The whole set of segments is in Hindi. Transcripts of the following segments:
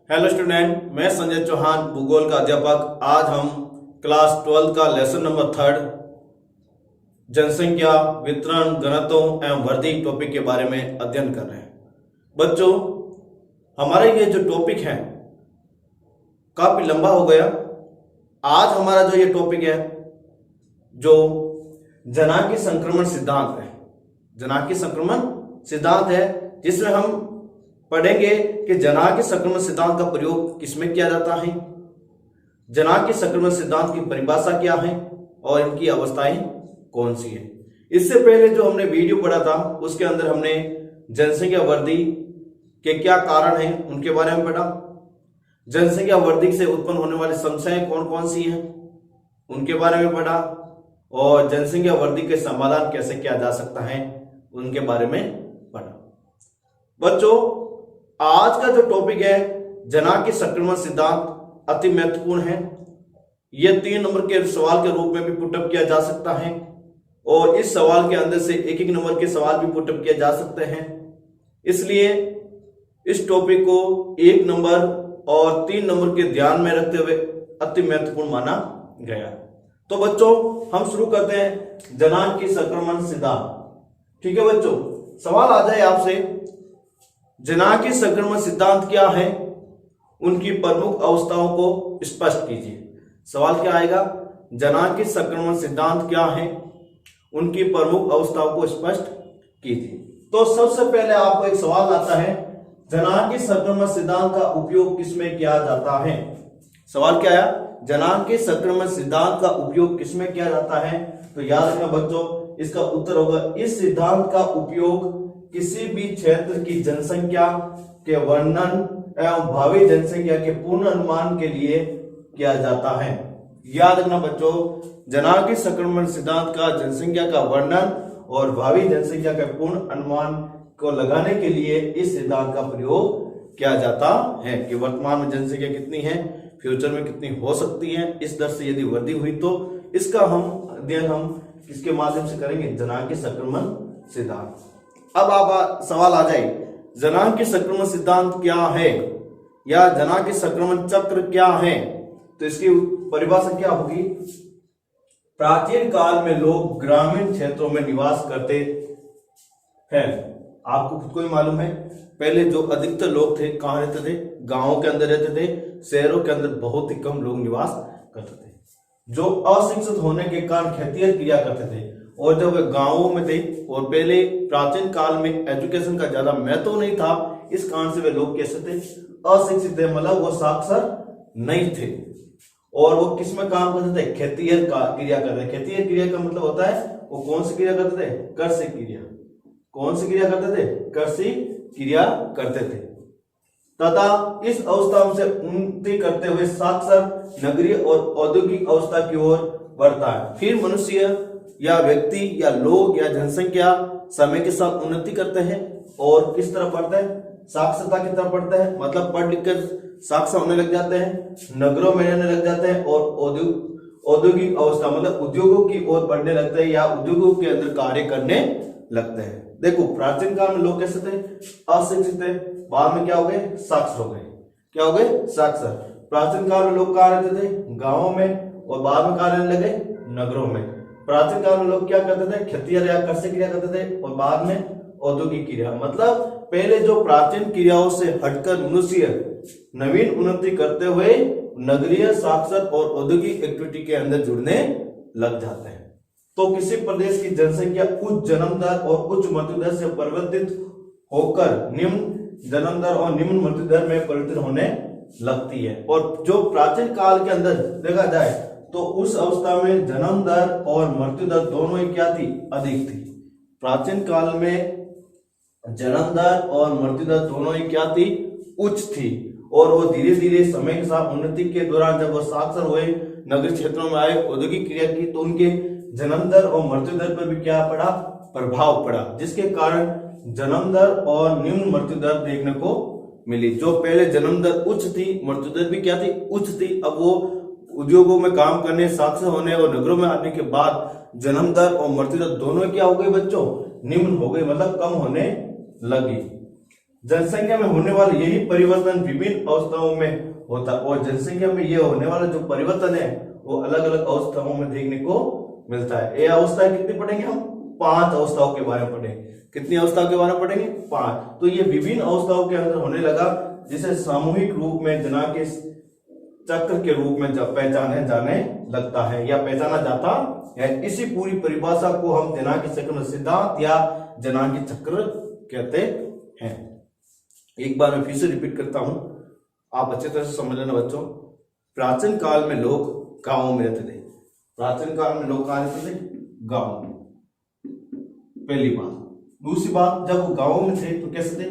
हेलो स्टूडेंट, मैं संजय चौहान, भूगोल का अध्यापक। आज हम क्लास 12 का लेसन नंबर 3 जनसंख्या, वितरण, घनत्व एवं वृद्धि टॉपिक के बारे में अध्ययन कर रहे हैं। बच्चों, हमारा ये जो टॉपिक है काफी लंबा हो गया। आज हमारा जो ये टॉपिक है जो जनांकी संक्रमण सिद्धांत है, जनांकी संक्रमण सिद्धांत है, जिसमें हम पढ़ेंगे कि जनांकी संक्रमण सिद्धांत का प्रयोग किसमें किया जाता है, जनांकी संक्रमण सिद्धांत की परिभाषा क्या है और इनकी अवस्थाएं कौन सी है। इससे पहले जो हमने वीडियो पढ़ा था उसके अंदर हमने जनसंख्या वृद्धि के क्या कारण हैं उनके बारे में पढ़ा, जनसंख्या वृद्धि से उत्पन्न होने वाली समस्याएं कौन कौन सी हैं उनके बारे में पढ़ा, और जनसंख्या वृद्धि के समाधान कैसे किया जा सकता है उनके बारे में पढ़ा। बच्चों, आज का जो टॉपिक है जनांकी संक्रमण सिद्धांत अति महत्वपूर्ण है। यह 3 नंबर के सवाल के रूप में भी पुटअप किया जा सकता है और इस सवाल के अंदर से एक एक नंबर के सवाल भी पुटअप किए जा सकते हैं। इसलिए इस टॉपिक को 1 नंबर और 3 नंबर के ध्यान में रखते हुए अति महत्वपूर्ण माना गया। तो बच्चों, हम शुरू करते हैं जनांकी संक्रमण सिद्धांत। ठीक है बच्चों, सवाल आ जाए आपसे, जनांकी संक्रमण सिद्धांत क्या है, उनकी प्रमुख अवस्थाओं को स्पष्ट कीजिए। सवाल क्या आएगा, जनांकी संक्रमण सिद्धांत क्या है, उनकी प्रमुख अवस्थाओं को स्पष्ट कीजिए। तो सबसे पहले आपको एक सवाल आता है, जनांकी संक्रमण सिद्धांत का उपयोग किसमें किया जाता है। सवाल क्या है, जनांकी संक्रमण सिद्धांत का उपयोग किसमें किया जाता है। तो याद रखना बच्चों, इसका उत्तर होगा, इस सिद्धांत का उपयोग किसी भी क्षेत्र की जनसंख्या के वर्णन एवं भावी जनसंख्या के पूर्ण अनुमान के लिए किया जाता है। याद रखना बच्चों, जनांकी संक्रमण सिद्धांत का जनसंख्या का वर्णन और भावी जनसंख्या के पूर्ण अनुमान को लगाने के लिए इस सिद्धांत का प्रयोग किया जाता है कि वर्तमान में जनसंख्या कितनी है, फ्यूचर में कितनी हो सकती है, इस दर से यदि वृद्धि हुई तो इसका अध्ययन हम किसके माध्यम से करेंगे, जनांकी संक्रमण सिद्धांत। अब आप सवाल आ जाए, जनांकी संक्रमण सिद्धांत क्या है या जनांकी संक्रमण चक्र क्या है। तो इसकी परिभाषा क्या होगी, प्राचीन काल में लोग ग्रामीण क्षेत्रों में निवास करते हैं। आपको खुद को ही मालूम है, पहले जो अधिकतर लोग थे कहां रहते थे, गांवों के अंदर रहते थे, शहरों के अंदर बहुत ही कम लोग निवास करते थे, जो अशिक्षित होने के कारण खेतिहर क्रिया करते थे। और जब वे गांवों में थे और पहले प्राचीन काल में एजुकेशन का ज्यादा महत्व नहीं था, इस कारण से वे लोग कैसे थे, अशिक्षित थे, मतलब वो साक्षर नहीं थे और वो किस में काम करते थे, खेतिहर का क्रिया करते थे। खेतिहर क्रिया का मतलब होता है वो कौन सी क्रिया करते थे, कृषि क्रिया। कौन सी क्रिया करते थे, कृषि क्रिया करते थे। तथा इस अवस्था से उन्नति करते हुए साक्षर नगरीय और औद्योगिक अवस्था की ओर बढ़ता है। फिर मनुष्य या व्यक्ति या लोग या जनसंख्या समय के साथ उन्नति करते हैं और किस तरफ बढ़ते हैं, साक्षरता की तरफ बढ़ते हैं, मतलब पढ़ लिख कर साक्षर होने लग जाते हैं, नगरों में रहने लग जाते हैं और औद्योगिक अवस्था मतलब उद्योगों की ओर बढ़ने लगते हैं या उद्योगों के अंदर कार्य करने लगते हैं। देखो, प्राचीन काल में लोग कैसे थे, अशिक्षित थे, बाद में क्या हो गए, साक्षर हो गए। क्या हो गए, साक्षर। प्राचीन काल में लोग कहाँ रहते थे, गांवों में, और बाद में कहाँ रहने लगे, नगरों में। प्राचीन काल में लोग क्या करते थे, खेतिहर या कृषि क्रिया करते थे और बाद में औद्योगिक क्रिया। मतलब पहले जो प्राचीन क्रियाओं से हटकर मनुष्य नवीन उन्नति करते हुए नगरीय, साक्षर और औद्योगिक एक्टिविटी के अंदर जुड़ने लग जाते हैं। तो किसी प्रदेश की जनसंख्या उच्च जन्म दर और उच्च मृत्यु दर से परिवर्तित होकर निम्न जन्म दर और निम्न मृत्यु दर में परिवर्तित होने लगती है। और जो प्राचीन काल के अंदर देखा जाए तो उस अवस्था में जन्म दर और मृत्यु दर दोनों ही क्या थी, अधिक थी। प्राचीन काल में जन्म दर और मृत्यु दर दोनों ही क्या थी, उच्च थी। और वो धीरे धीरे समय के साथ उन्नति के दौरान जब वो साक्षर हुए, नगरीय क्षेत्रों में आए, औद्योगिक क्रिया की, तो उनके जन्म दर और मृत्यु दर पर भी क्या पड़ा, प्रभाव पड़ा, जिसके कारण जन्म दर और निम्न मृत्यु दर देखने को मिली। जो पहले जन्म दर उच्च थी, मृत्यु दर भी क्या थी, उच्च थी। अब वो उद्योगों में काम करने, साक्षर होने और नगरों में आने के बाद जन्म दर और मृत्यु दर दोनों क्या हो गई बच्चों, निम्न हो गई, मतलब कम होने लगी। जनसंख्या में होने वाले यही परिवर्तन विभिन्न अवस्थाओं में होता है, और जनसंख्या में ये होने वाला जो परिवर्तन है वो अलग अलग अवस्थाओं में देखने को मिलता है। ये अवस्थाएं कितनी पढ़ेंगे हम? 5 अवस्थाओं के बारे में पढ़ेंगे। कितनी अवस्थाओं के बारे में पढ़ेंगे? 5। तो ये विभिन्न अवस्थाओं के अंदर होने लगा, जिसे सामूहिक रूप में जनाके चक्र के रूप में पहचाने जाने लगता है या पहचाना जाता है। इसी पूरी परिभाषा को हम जनाकी चक्र सिद्धांत या जनाकी चक्र कहते हैं। एक बार मैं फिर से रिपीट करता हूं, आप अच्छी तरह से समझ लेना बच्चों। प्राचीन काल में लोग गांवों में रहते थे। प्राचीन काल में लोग कहां रहते थे? गांव में, पहली बात। दूसरी बात, जब वो गांवों में थे तो कैसे थे?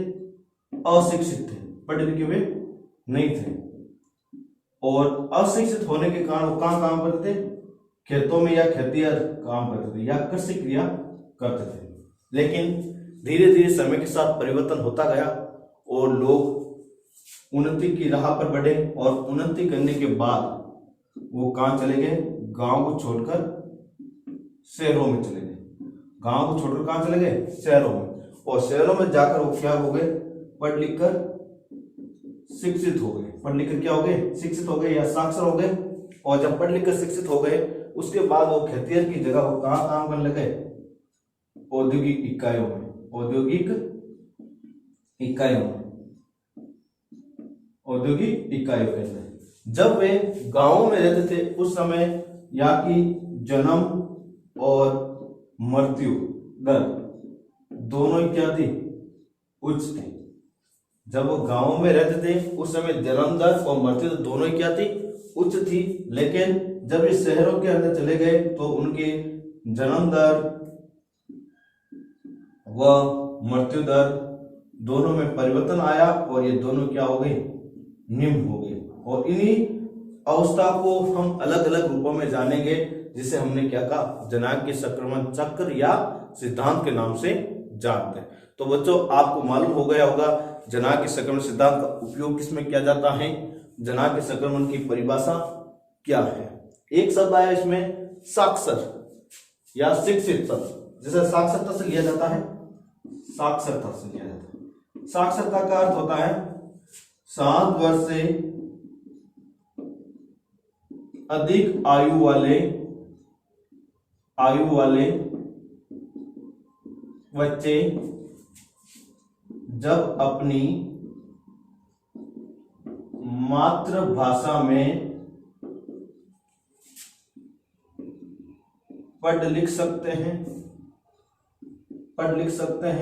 अशिक्षित थे, पढ़े लिखे हुए नहीं थे, और अशिक्षित होने के कारण वो कहां काम करते थे? खेतों में या खेतिहर काम करते थे या कृषि क्रिया करते थे। लेकिन धीरे धीरे समय के साथ परिवर्तन होता गया और लोग उन्नति की राह पर बढ़े, और उन्नति करने के बाद वो कहां चले गए? गांव को छोड़कर शहरों में चले गए। गांव को छोड़कर कहां चले गए? शहरों में। और शहरों में जाकर वो क्या हो गए? पढ़ लिख कर शिक्षित हो गए। पढ़ लिख कर क्या हो गए? शिक्षित हो गए या साक्षर हो गए। और जब पढ़ लिख कर शिक्षित हो गए, उसके बाद वो खेतिहर की जगह वो कहां काम करने लगे? औद्योगिक इकाइयों में। औद्योगिक इकाइयों में, औद्योगिक इकाइयों के अंदर जब वे गांवों में रहते थे, उस समय यहाँ की जन्म और मृत्यु दर दोनों ही क्या थी? उच्च थी। जब वो गांवों में रहते थे उस समय जन्म दर और मृत्यु दर दोनों ही क्या थी? उच्च थी। लेकिन जब ये शहरों के अंदर चले गए तो उनकी जन्म दर व मृत्यु दर दोनों में परिवर्तन आया, और ये दोनों क्या हो गई? निम्न हो गई। और इन्हीं अवस्था को हम अलग अलग रूपों में जानेंगे, जिसे हमने क्या कहा? जनाकी संक्रमण चक्र या सिद्धांत के नाम से जानते हैं। तो बच्चों, आपको मालूम हो गया होगा जनाकी संक्रमण सिद्धांत का उपयोग किसमें किया जाता है, जनाकी संक्रमण की परिभाषा क्या है। एक शब्द आया इसमें, साक्षर या शिक्षित शब्द, जिसे साक्षरता से लिया जाता है। साक्षरता से लिया जाता है। साक्षरता का अर्थ होता है 7 वर्ष से अधिक आयु वाले बच्चे जब अपनी मातृभाषा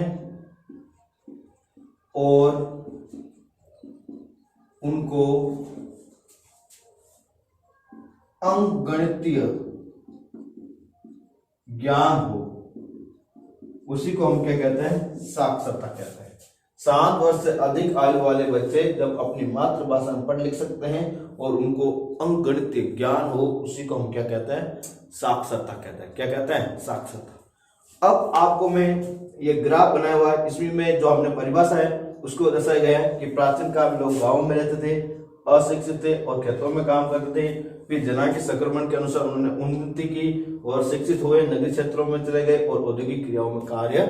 में पढ़ लिख सकते हैं और उनको अंकगणितीय ज्ञान हो, उसी को हम क्या कहते हैं? साक्षरता कहते हैं। 7 वर्ष से अधिक आयु वाले बच्चे जब अपनी मातृभाषा में पढ़ लिख सकते हैं और उनको अंकगणितीय ज्ञान हो, उसी को हम क्या कहते हैं? साक्षरता कहते हैं। क्या कहते हैं? साक्षरता। अब आपको मैं ये ग्राफ बनाया हुआ है, इसमें में जो हमने परिभाषा है उसको दर्शाया गया है कि प्राचीन काल में लोग गांवों में रहते थे, अशिक्षित थे और खेतों में काम करते थे। फिर जनाकी संक्रमण के अनुसार उन्होंने उन्नति की और शिक्षित हुए, नगरीय क्षेत्रों में चले गए और औद्योगिक क्रियाओं में कार्य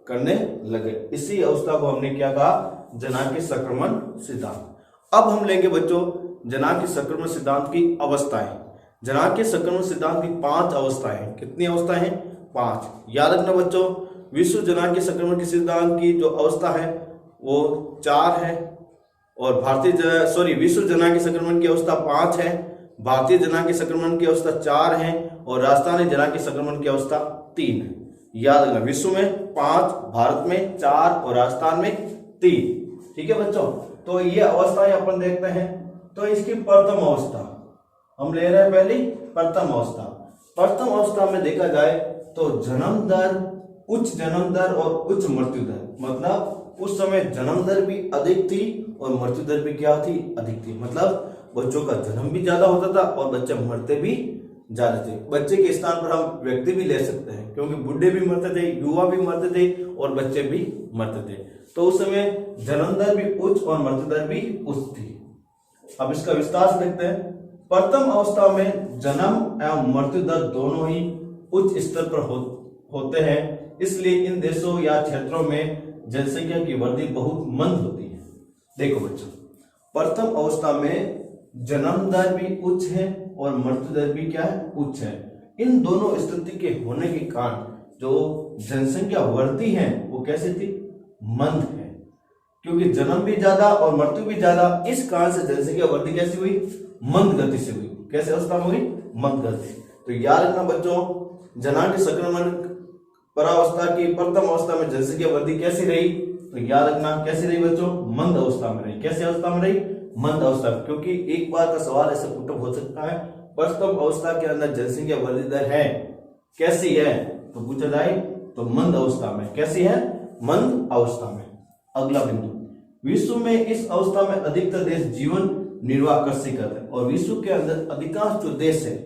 करने लगे। इसी अवस्था को हमने क्या कहा? जनाकी संक्रमण सिद्धांत। अब हम लेंगे बच्चों जनाकी संक्रमण सिद्धांत की अवस्थाएं। जनाकी संक्रमण सिद्धांत की 5 अवस्थाएं हैं। कितनी अवस्थाएं हैं? 5। याद रखना बच्चों, विश्व जनाकी संक्रमण के सिद्धांत की जो अवस्था है वो 4 है, और विश्व जनाकी संक्रमण की अवस्था 5 है, भारतीय जनाकी संक्रमण की अवस्था 4 है, और राजस्थानी जनाकी संक्रमण की अवस्था 3 है। याद रखना, विश्व में 5, भारत में 4 और राजस्थान में 3। ठीक है बच्चों, तो ये अवस्थाएं अपन देखते हैं। तो इसकी प्रथम अवस्था हम ले रहे हैं, पहली प्रथम अवस्था। प्रथम अवस्था में देखा जाए तो जन्म दर, उच्च जन्म दर और उच्च मृत्यु दर, मतलब उस समय जन्म दर भी अधिक थी और मृत्यु दर भी क्या थी? अधिक थी। मतलब बच्चों का जन्म भी ज्यादा होता था और बच्चे मरते भी ज्यादा थे। बच्चे के स्थान पर हम व्यक्ति भी ले सकते हैं, क्योंकि बुढ़े भी मरते थे, युवा भी मरते थे और बच्चे भी मरते थे। तो उस समय जन्म दर भी उच्च और मृत्यु दर भी उच्च थी। अब इसका विस्तार से देखते हैं। प्रथम अवस्था में जन्म एवं मृत्यु दर दोनों ही उच्च स्तर पर होते हैं, इसलिए इन देशों या क्षेत्रों में जनसंख्या की वृद्धि बहुत मंद होती है। देखो बच्चों, प्रथम अवस्था में जन्म दर भी उच्च है और मृत्यु दर भी क्या है, उच्च है। इन दोनों स्थिति के होने के कारण जो जनसंख्या वृद्धि है वो कैसी थी, मंद है, क्योंकि जन्म भी ज्यादा और मृत्यु भी ज्यादा। इस कारण से जनसंख्या वृद्धि कैसी हुई, मंद गति से हुई। कैसे अवस्था में हुई, मंद गति। तो याद रखना बच्चों, जनांग संक्रमण परावस्था की प्रथम अवस्था में जनसंख्या वृद्धि कैसी रही, तो याद रखना कैसी रही बच्चों, मंद अवस्था में रही। कैसी अवस्था में रही, मंद अवस्था में। क्योंकि एक बार का सवाल ऐसे पुटअप हो सकता है, प्रथम अवस्था के अंदर जनसंख्या वृद्धि दर है कैसी है, तो पूछा जाए तो मंद अवस्था में। कैसी है, मंद अवस्था में। अगला बिंदु, विश्व में इस अवस्था में अधिकतर देश जीवन निर्वाह कृषि करते हैं और विश्व के अंदर अधिकांश जो देश है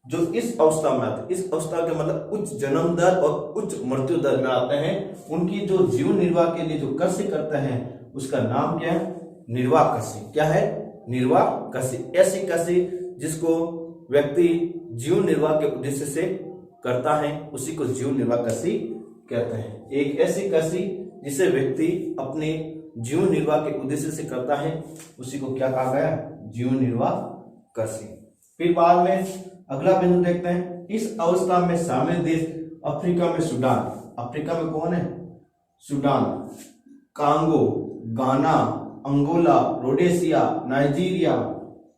जो इस अवस्था में आते हैं, इस अवस्था के मतलब उच्च जन्म दर और उच्च मृत्यु दर में आते हैं, उनकी जो जीवन निर्वाह के लिए जो कृषि करते हैं उसका नाम क्या है, निर्वाह कृषि। क्या है, निर्वाह कृषि। ऐसी कृषि जिसको व्यक्ति जीवन निर्वाह के उद्देश्य से करता है उसी को जीवन निर्वाह कृषि कहते हैं। एक ऐसी कृषि जिसे व्यक्ति अपने जीवन निर्वाह के उद्देश्य से करता है उसी को क्या कहा गया, जीवन निर्वाह कृषि। फिर बाद में अगला बिंदु देखते हैं, इस अवस्था में शामिल देश अफ्रीका में सूडान, अफ्रीका में कौन है, सूडान, कांगो, गाना, अंगोला, रोडेशिया, नाइजीरिया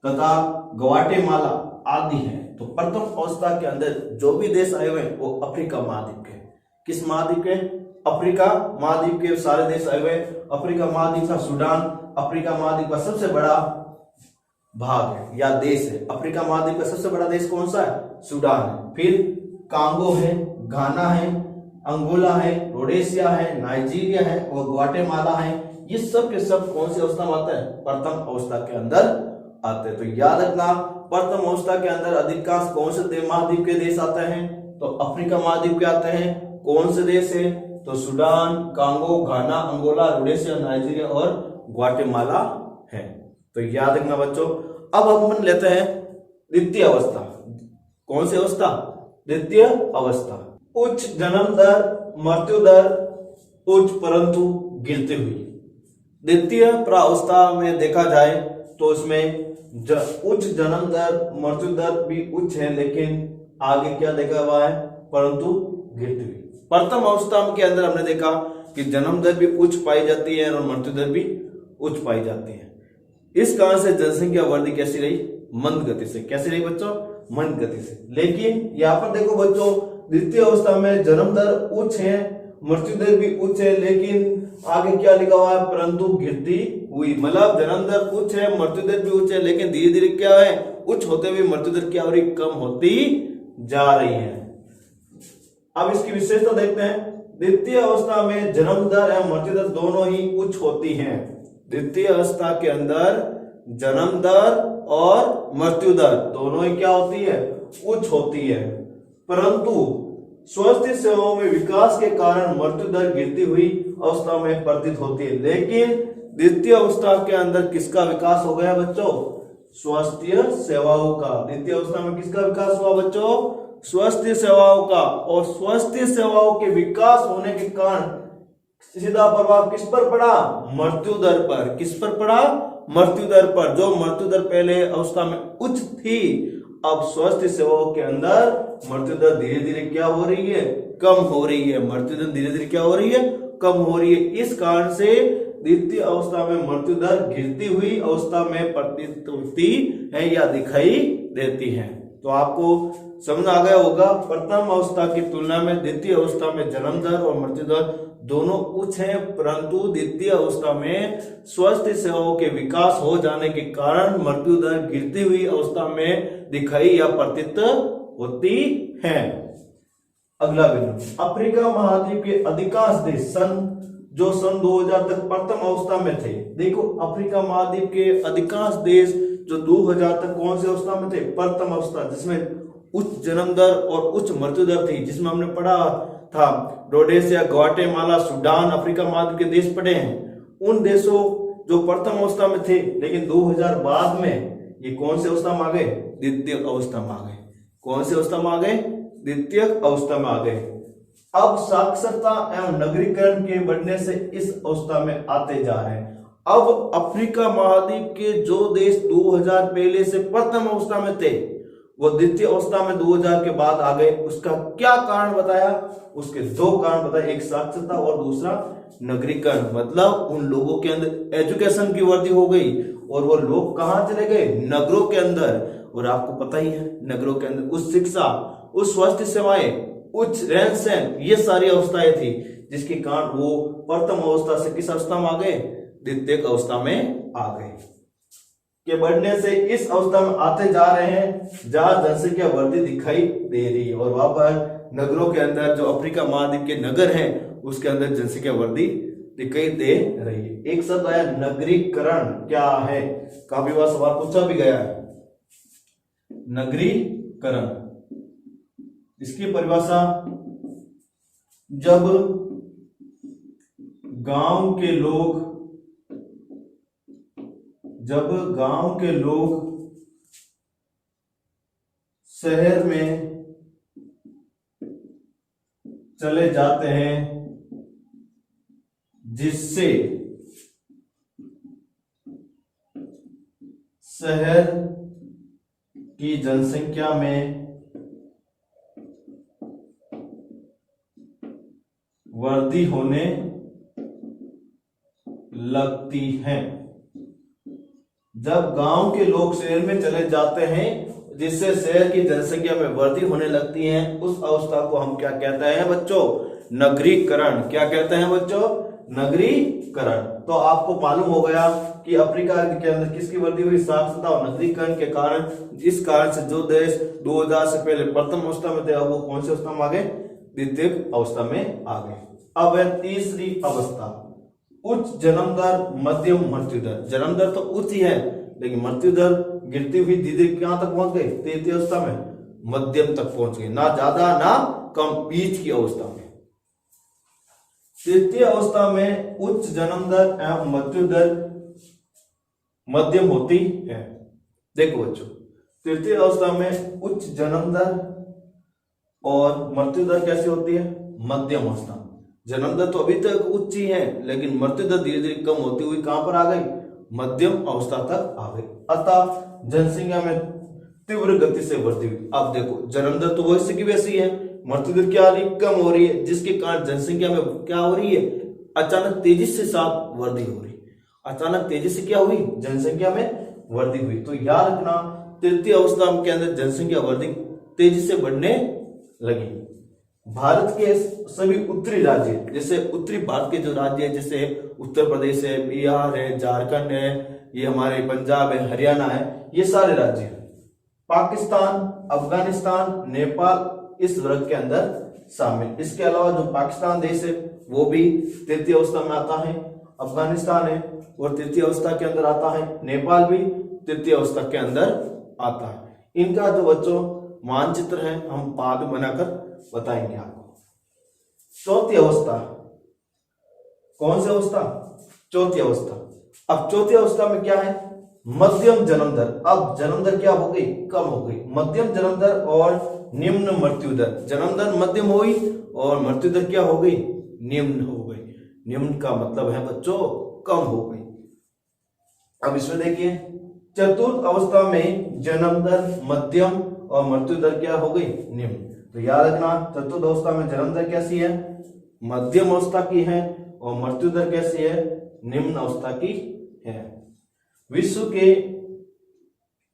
तथा ग्वाटेमाला आदि हैं। तो प्रथम अवस्था के अंदर जो भी देश आए हुए हैं वो अफ्रीका महाद्वीप के, किस महाद्वीप के, अफ्रीका महाद्वीप के सारे देश आए हुए। अफ्रीका महाद्वीप का सूडान अफ्रीका महाद्वीप का सबसे बड़ा भाग है या देश है। अफ्रीका महाद्वीप का सबसे बड़ा देश कौन सा है, सूडान है। फिर कांगो है, घाना है, अंगोला है, रोडेशिया है, नाइजीरिया है और ग्वाटेमाला है। ये सब के सब कौन सी अवस्था में आते हैं, प्रथम अवस्था के अंदर आते हैं। तो याद रखना, प्रथम अवस्था के अंदर अधिकांश कौन से महाद्वीप के देश आते हैं, तो अफ्रीका महाद्वीप के आते हैं। कौन से देश है, तो सूडान, कांगो, घाना, अंगोला, रोडेशिया, नाइजीरिया और ग्वाटेमाला है। तो याद रखना बच्चों। अब हम लेते हैं द्वितीय अवस्था। कौन सी अवस्था, द्वितीय अवस्था। उच्च जन्म दर, मृत्यु दर उच्च परंतु गिरती हुई। द्वितीय प्रावस्था में देखा जाए तो उसमें उच्च जन्म दर, मृत्यु दर भी उच्च है, लेकिन आगे क्या देखा हुआ है, परंतु गिरती हुई। प्रथम अवस्था के अंदर हमने देखा कि जन्म दर भी उच्च पाई जाती है और मृत्यु दर भी उच्च पाई जाती है। इस कारण से जनसंख्या वृद्धि कैसी रही, मंद गति से। कैसी रही बच्चों, मंद गति से। लेकिन यहाँ पर देखो बच्चों, द्वितीय अवस्था में जन्म दर उच्च है, मृत्यु दर भी उच्च है, लेकिन आगे क्या लिखा हुआ है, परंतु गिरती हुई। मतलब जन्म दर उच्च है, मृत्यु दर भी उच्च है, लेकिन धीरे धीरे क्या है, उच्च होते हुए मृत्यु दर क्या हो रही, कम होती जा रही है। अब इसकी विशेषता देखते हैं। द्वितीय अवस्था में जन्म दर एवं मृत्यु दर दोनों ही उच्च होती हैं। द्वितीय अवस्था के अंदर जन्म दर और मृत्यु दर दोनों ही क्या होती है, उच्च होती है, परंतु स्वास्थ्य सेवाओं में विकास के कारण मृत्यु दर गिरती हुई अवस्था में प्रतीत होती है। लेकिन द्वितीय अवस्था के अंदर किसका विकास हो गया बच्चों, स्वास्थ्य सेवाओं का। द्वितीय अवस्था में किसका विकास हुआ बच्चों, स्वास्थ्य सेवाओं का। और स्वास्थ्य सेवाओं के विकास होने के कारण सीधा प्रभाव किस पर पड़ा, मृत्यु दर पर। किस पर पड़ा, मृत्यु दर पर। जो मृत्यु दर पहले अवस्था में उच्च थी, अब स्वास्थ्य सेवाओं के अंदर मृत्यु दर धीरे धीरे क्या हो रही है, कम हो रही है। मृत्यु दर धीरे धीरे क्या हो रही है, कम हो रही है। इस कारण से द्वितीय अवस्था में मृत्यु दर गिरती हुई अवस्था में प्रतीत होती है या दिखाई देती है। तो आपको समझ आ गया होगा, प्रथम अवस्था की तुलना में द्वितीय अवस्था में जन्म दर और मृत्यु दर दोनों उच्च हैं, परंतु द्वितीय अवस्था में स्वास्थ्य सेवाओं के विकास हो जाने के कारण मृत्यु दर गिरती हुई अवस्था में दिखाई या प्रतीत होती है। अगला बिंदु, अफ्रीका महाद्वीप के अधिकांश देश सन 2000 तक प्रथम अवस्था में थे। देखो, अफ्रीका महाद्वीप के अधिकांश देश जो 2000 तक कौन सी अवस्था में थे, प्रथम अवस्था, जिसमें उच्च जन्म दर और उच्च मृत्यु दर थी, जिसमें हमने पढ़ा था रोडेशिया, ग्वाटेमाला, सूडान, अफ्रीका महाद्वीप के देश पढ़े हैं। उन देशों जो प्रथम अवस्था में थे, लेकिन 2000 बाद में ये कौन सी अवस्था में आ गए, द्वितीय अवस्था में आ गए। कौन सी अवस्था में आ गए, द्वितीय अवस्था में आ गए। अब साक्षरता एवं नगरीकरण के बढ़ने से इस अवस्था में आते जा रहे हैं। अब अफ्रीका महाद्वीप के जो देश 2000 पहले से प्रथम अवस्था में थे वो द्वितीय अवस्था में 2000 के बाद आ गए। उसका क्या कारण बताया? उसके दो कारण बताए, एक साक्षरता और दूसरा नगरीकरण। मतलब उन लोगों के अंदर एजुकेशन की वृद्धि हो गई और वो लोग कहां चले गए? नगरों के अंदर। और आपको पता ही है नगरों के अंदर उच्च शिक्षा, उच्च स्वास्थ्य सेवाएं, उच्च रहन सहन, ये सारी अवस्थाएं थी जिसके कारण वो प्रथम अवस्था से किस अवस्था में आ गए? द्वितीय अवस्था में आ गए। के बढ़ने से इस अवस्था में आते जा रहे हैं जहां जनसंख्या वृद्धि दिखाई दे रही है। और वहां पर नगरों के अंदर जो अफ्रीका महाद्वीप के नगर हैं उसके अंदर जनसंख्या वृद्धि दिखाई दे रही है। एक शब्द आया नगरीकरण, क्या है? काफी बार सवाल पूछा भी गया है। नगरीकरण, इसकी परिभाषा जब गांव के लोग शहर में चले जाते हैं जिससे शहर की जनसंख्या में वृद्धि होने लगती है। जब गांव के लोग शहर में चले जाते हैं जिससे शहर की जनसंख्या में वृद्धि होने लगती है, उस अवस्था को हम क्या कहते हैं बच्चों? नगरीकरण। क्या कहते हैं बच्चों? नगरीकरण। तो आपको मालूम हो गया कि अफ्रीका के अंदर किसकी वृद्धि हुई? साक्षरता और नगरीकरण के कारण। इस कारण से जो देश 2000 से पहले प्रथम अवस्था में थे अब वो कौन सी अवस्था में आ गए? द्वितीय अवस्था में आ गए। अब है तीसरी अवस्था, उच्च जन्म दर, मध्यम मृत्यु दर। जन्म दर तो उच्च ही है लेकिन मृत्यु दर गिरती हुई धीरे कहां तक पहुंच गई? तृतीय अवस्था में, मध्यम तक पहुंच गई, ना ज्यादा ना कम, बीच की अवस्था में। तृतीय अवस्था में उच्च जन्म दर एवं मृत्यु दर मध्यम होती है। देखो बच्चों, तृतीय अवस्था में उच्च जन्म दर और मृत्यु दर कैसी होती है? मध्यम अवस्था। जन्म दर तो अभी तक उच्च ही है लेकिन मृत्यु दर धीरे धीरे कम होती हुई कहां पर आ गई? मध्यम अवस्था तक आ गई। अतः जनसंख्या में तीव्र गति से वृद्धि हुई। अब देखो जन्म दर तो वैसे की वैसी है, मृत्यु दर क्या हो रही? कम हो रही है, जिसके कारण जनसंख्या में क्या हो रही है? अचानक तेजी से साथ वृद्धि हो रही। अचानक तेजी से क्या हुई? जनसंख्या में वृद्धि हुई। तो याद रखना तृतीय अवस्था के अंदर जनसंख्या वृद्धि तेजी से बढ़ने लगी। भारत के सभी उत्तरी राज्य, जैसे उत्तरी भारत के जो राज्य है जैसे उत्तर प्रदेश है, बिहार है, झारखंड है, ये हमारे पंजाब है, हरियाणा है, ये सारे राज्य, पाकिस्तान, अफगानिस्तान, नेपाल इस वर्ग के अंदर शामिल। इसके अलावा जो पाकिस्तान देश है वो भी तृतीय अवस्था में आता है, अफगानिस्तान है और तृतीय अवस्था के अंदर आता है, नेपाल भी तृतीय अवस्था के अंदर आता है। इनका जो बच्चों मानचित्र है हम बाद में बनाकर बताएंगे आपको। चौथी अवस्था, कौन सी अवस्था? चौथी अवस्था। अब चौथी अवस्था में क्या है? मध्यम जन्म दर। अब जन्म दर क्या हो गई? कम हो गई। मध्यम जन्म दर और निम्न मृत्यु दर। जन्म दर मध्यम हुई और मृत्यु दर क्या हो गई? निम्न हो गई। निम्न का मतलब है बच्चों कम हो गई। अब इसमें देखिए चतुर्थ अवस्था में जन्म दर मध्यम और मृत्यु दर क्या हो गई? निम्न। तो याद रखना चतुर्थ अवस्था में जन्म दर कैसी है? मध्यम अवस्था की है और मृत्यु दर कैसी है? निम्न अवस्था की है। विश्व के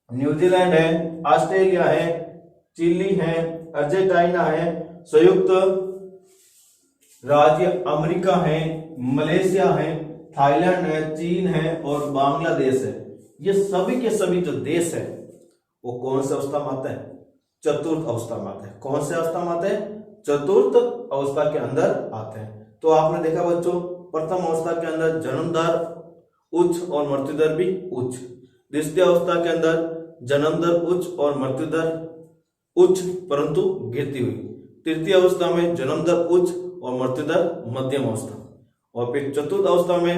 न्यूजीलैंड है, ऑस्ट्रेलिया है, चिली है, अर्जेंटीना है, संयुक्त राज्य अमेरिका है, मलेशिया है, थाईलैंड है, चीन है और बांग्लादेश है। ये सभी के सभी जो देश है वो कौन सी अवस्था में आते हैं? चतुर्थ अवस्था में आते हैं। कौन से अवस्था में आते हैं? चतुर्थ अवस्था के अंदर आते हैं। तो आपने देखा बच्चों प्रथम अवस्था के अंदर जन्म दर उच्च और मृत्यु दर भी उच्च, द्वितीय अवस्था के अंदर जन्म दर उच्च और मृत्यु दर उच्च परंतु गिरती हुई, तृतीय अवस्था में जन्म दर उच्च और मृत्यु दर मध्यम अवस्था, और फिर चतुर्थ अवस्था में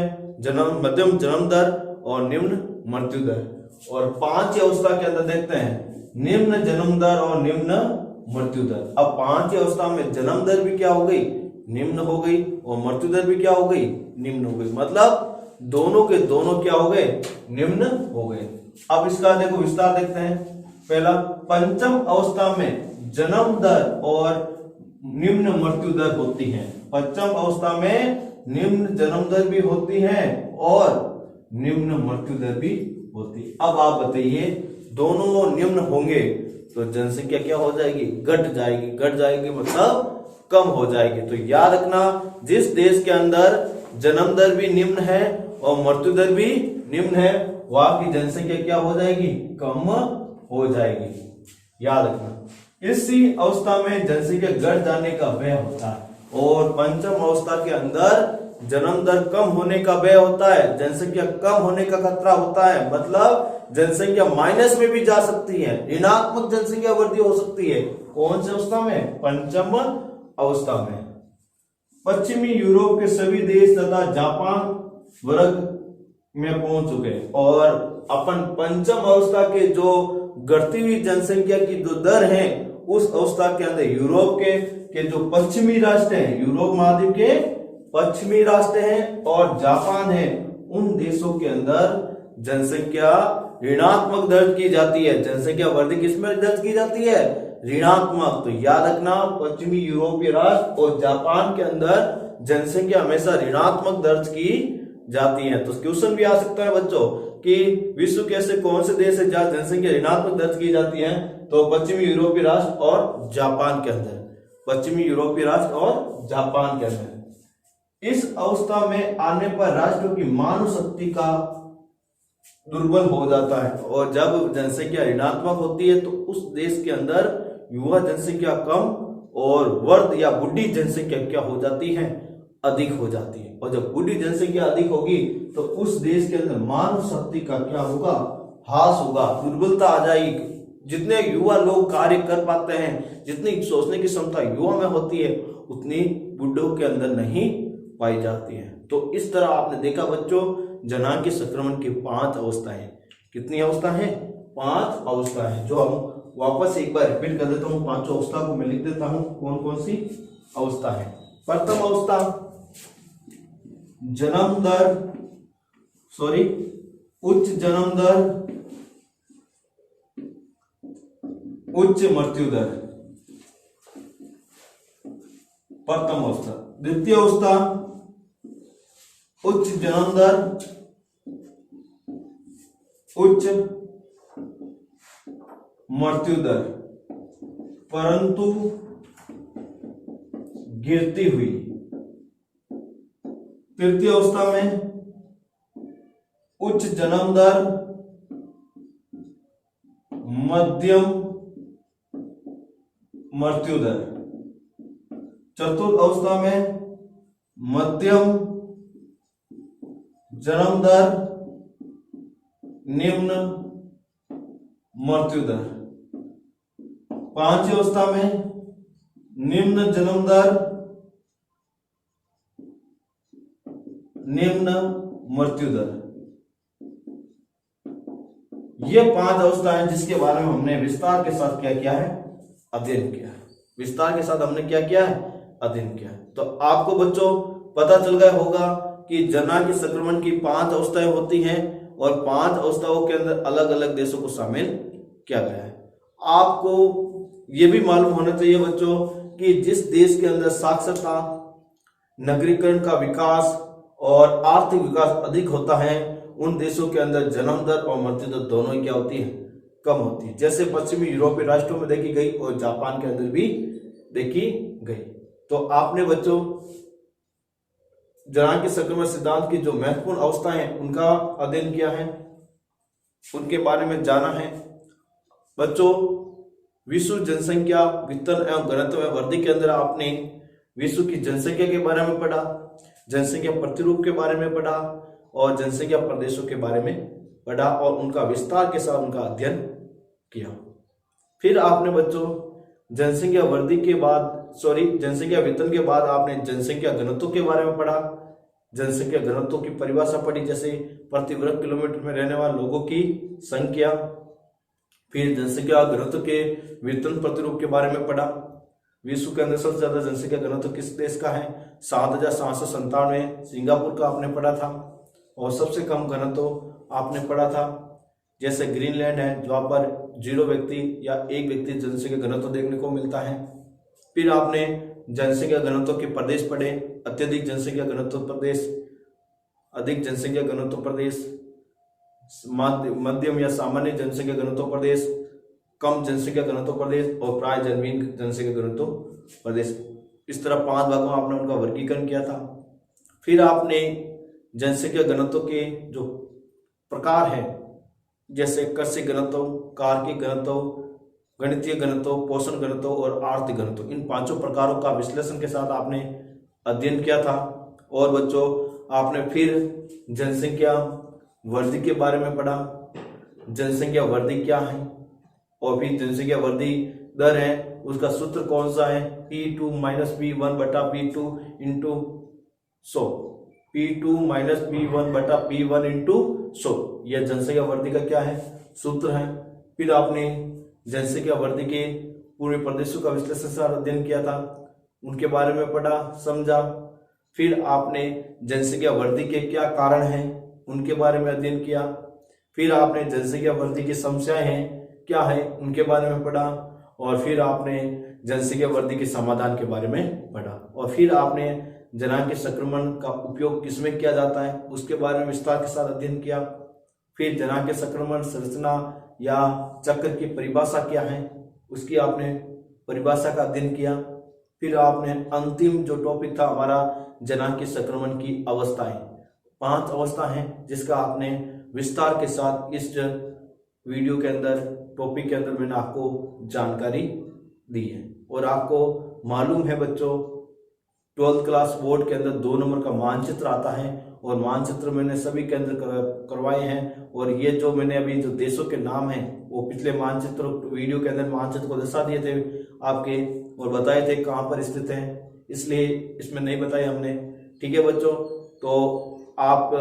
मध्यम जन्म दर और निम्न मृत्यु दर, और पांचवी अवस्था के अंदर देखते हैं निम्न जन्म दर और निम्न मृत्यु दर। अब 5 अवस्था में जन्म दर भी क्या हो गई, निम्न हो गई, और मृत्यु दर भी क्या हो गई, निम्न हो गई। मतलब दोनों के दोनों क्या हो गए, निम्न हो गए। अब इसका देखो विस्तार देखते हैं। पहला, पंचम अवस्था में जन्म दर और निम्न मृत्यु दर होती है। पंचम अवस्था में निम्न जन्म दर भी होती है और निम्न मृत्यु दर भी होती है। अब आप बताइए, दोनों निम्न होंगे तो जनसंख्या क्या हो जाएगी, घट जाएगी। घट जाएगी मतलब कम हो जाएगी। तो याद रखना, जिस देश के अंदर जन्म दर भी निम्न है और मृत्यु दर भी निम्न है, वहां की जनसंख्या क्या हो जाएगी, कम हो जाएगी। याद रखना, इसी अवस्था में जनसंख्या घट जाने का भय होता है, और पंचम अवस्था के अंदर जन्म दर कम होने का भय होता है, जनसंख्या कम होने का खतरा होता है। मतलब जनसंख्या माइनस में भी जा सकती है, ऋणात्मक जनसंख्या वृद्धि हो सकती है। कौन सी अवस्था में, पंचम अवस्था में। पश्चिमी यूरोप के सभी देश तथा जापान वर्ग में पहुंच चुके हैं, और अपन पंचम अवस्था के जो घटती हुई जनसंख्या की जो दर है, उस अवस्था के अंदर यूरोप के जो पश्चिमी राष्ट्र हैं, यूरोप महाद्वीप के पश्चिमी राष्ट्र हैं और जापान है, उन देशों के अंदर जनसंख्या ऋणात्मक दर्ज की जाती है। जनसंख्या वृद्धि किसमें दर्ज की जाती है, ऋणात्मक। तो याद रखना, पश्चिमी यूरोपीय राष्ट्र और जापान के अंदर जनसंख्या हमेशा ऋणात्मक दर्ज की जाती है। तो क्वेश्चन भी आ सकता है बच्चों कि विश्व के ऐसे कौन से देश है जहां जनसंख्या ऋणात्मक दर्ज की जाती है, तो पश्चिमी यूरोपीय राष्ट्र और जापान के अंदर, पश्चिमी यूरोपीय राष्ट्र और जापान के अंदर। इस अवस्था में आने पर राष्ट्रों की मानव शक्ति का दुर्बल हो जाता है, और जब जनसंख्या ऋणात्मक होती है तो उस देश के अंदर युवा जनसंख्या कम और वृद्ध या बुढ़ी जनसंख्या क्या हो जाती है, अधिक हो जाती है। और जब बुढ़ी जनसंख्या अधिक होगी तो उस देश के अंदर मानव शक्ति का क्या होगा, ह्रास होगा, दुर्बलता आ जाएगी। जितने युवा लोग कार्य कर पाते हैं, जितनी सोचने की क्षमता युवा में होती है, उतनी बुढ़ों के अंदर नहीं पाई जाती है। तो इस तरह आपने देखा बच्चों, जनांगीय संक्रमण की 5 अवस्थाएं। कितनी अवस्था है, 5 अवस्था है, जो हम वापस एक बार रिपीट कर देता हूँ। 5 अवस्था को मैं लिख देता हूँ, कौन कौन सी अवस्था है। प्रथम अवस्था, जन्म दर उच्च जन्म दर, उच्च मृत्यु दर, प्रथम अवस्था। द्वितीय अवस्था, उच्च जन्म दर, उच्च मृत्यु दर, परंतु गिरती हुई। तृतीय अवस्था में उच्च जन्म दर, मध्यम मृत्यु दर। चतुर्थ अवस्था में मध्यम जन्म दर, निम्न मृत्यु दर। पांचवी अवस्था में निम्न जन्म दर, निम्न मृत्यु दर। ये 5 अवस्थाएं जिसके बारे में हमने विस्तार के साथ क्या किया है, अध्ययन किया है। विस्तार के साथ हमने क्या किया है, अध्ययन किया है। तो आपको बच्चों पता चल गया होगा कि जनांगीय संक्रमण की 5 अवस्थाएं होती हैं और 5 अवस्थाओं के अंदर अलग अलग देशों को शामिल किया गया है। आपको यह भी मालूम होना चाहिए बच्चों कि जिस देश के अंदर साक्षरता, नगरीकरण का विकास और आर्थिक विकास अधिक होता है, उन देशों के अंदर जन्म दर और मृत्यु दर दोनों ही क्या होती है, कम होती है। जैसे पश्चिमी यूरोपीय राष्ट्रों में देखी गई और जापान के अंदर भी देखी गई। तो आपने बच्चों जनांगीय संक्रमण सिद्धांत की जो महत्वपूर्ण अवस्थाएं हैं उनका अध्ययन किया है, उनके बारे में जाना है। बच्चों विश्व जनसंख्या वितरण एवं घनत्व में वृद्धि के अंदर आपने विश्व की जनसंख्या के बारे में पढ़ा, जनसंख्या प्रतिरूप के बारे में पढ़ा और जनसंख्या प्रदेशों के बारे में पढ़ा और उनका विस्तार के साथ उनका अध्ययन किया। फिर आपने बच्चों जनसंख्या वृद्धि के बाद जनसंख्या वितरण के बाद आपने जनसंख्या घनत्व के बारे में पढ़ा। जनसंख्या घनत्व की परिभाषा पढ़ी, जैसे प्रति वर्ग किलोमीटर में रहने वाले लोगों की संख्या, फिर जनसंख्या घनत्व के वितरण प्रतिरूप के बारे में पढ़ा। विश्व के अंदर सबसे ज्यादा जनसंख्या घनत्व किस देश का है? 7,797 सिंगापुर का आपने पढ़ा था। और सबसे कम घनत्व आपने पढ़ा था जैसे ग्रीनलैंड है, जहाँ पर 0 व्यक्ति या 1 व्यक्ति जनसंख्या घनत्व देखने को मिलता है। फिर आपने जनसंख्या घनत्व के प्रदेश पढ़े। अत्यधिक जनसंख्या घनत्व प्रदेश, अधिक जनसंख्या घनत्व प्रदेश, मध्यम या सामान्य जनसंख्या घनत्व प्रदेश, कम जनसंख्या घनत्व प्रदेश और प्राय जन्मीन जनसंख्या घनत्व प्रदेश। इस तरह 5 भागों में आपने उनका वर्गीकरण किया था। फिर आपने जनसंख्या घनत्व के जो प्रकार हैं जैसे कृषि घनत्व, कार्किक घनत्व, गणितीय घनत्व, पोषण घनत्व और आर्थिक घनत्व, इन 5 प्रकारों का विश्लेषण के साथ आपने अध्ययन किया था। और बच्चों आपने फिर जनसंख्या वृद्धि के बारे में पढ़ा। जनसंख्या वृद्धि क्या है और फिर जनसंख्या वृद्धि दर है उसका सूत्र कौन सा है? P2 - P1 बटा P2 इंटू 100, P2 - P1 बटा P1 इंटू 100, यह जनसंख्या वृद्धि का क्या है? सूत्र है। फिर आपने जनसंख्या वृद्धि के पूर्वी प्रदेशों का विश्लेषण से अध्ययन किया था, उनके बारे में पढ़ा, समझा। फिर आपने जनसंख्या वृद्धि के क्या कारण हैं उनके बारे में अध्ययन किया। फिर आपने जनसंख्या वृद्धि की समस्याएं हैं क्या है उनके बारे में पढ़ा। और फिर आपने जनसंख्या वृद्धि के समाधान के बारे में पढ़ा। और फिर आपने जनांकीय संक्रमण का उपयोग किसमें किया जाता है उसके बारे में विस्तार के साथ अध्ययन किया। फिर जनांकीय संक्रमण संरचना या चक्र की परिभाषा क्या है उसकी आपने परिभाषा का अध्ययन किया। फिर आपने अंतिम जो टॉपिक था हमारा जनांकीय संक्रमण की अवस्थाएं, 5 अवस्था हैं जिसका आपने विस्तार के साथ इस वीडियो के अंदर, टॉपिक के अंदर मैंने आपको जानकारी दी है। और आपको मालूम है बच्चों 12th क्लास बोर्ड के अंदर 2 नंबर का मानचित्र आता है और मानचित्र मैंने सभी के अंदर करवाए हैं। और ये जो मैंने अभी जो देशों के नाम हैं वो पिछले मानचित्र वीडियो के अंदर मानचित्र को दर्शा दिए थे आपके और बताए थे कहाँ पर स्थित हैं, इसलिए इसमें नहीं बताए हमने। ठीक है बच्चों, तो आप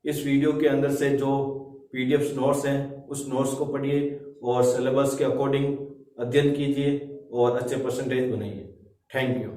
इस वीडियो के अंदर से जो PDF नोट्स हैं उस नोट्स को पढ़िए और सिलेबस के अकॉर्डिंग अध्ययन कीजिए और अच्छे परसेंटेज बनाइए। Thank you.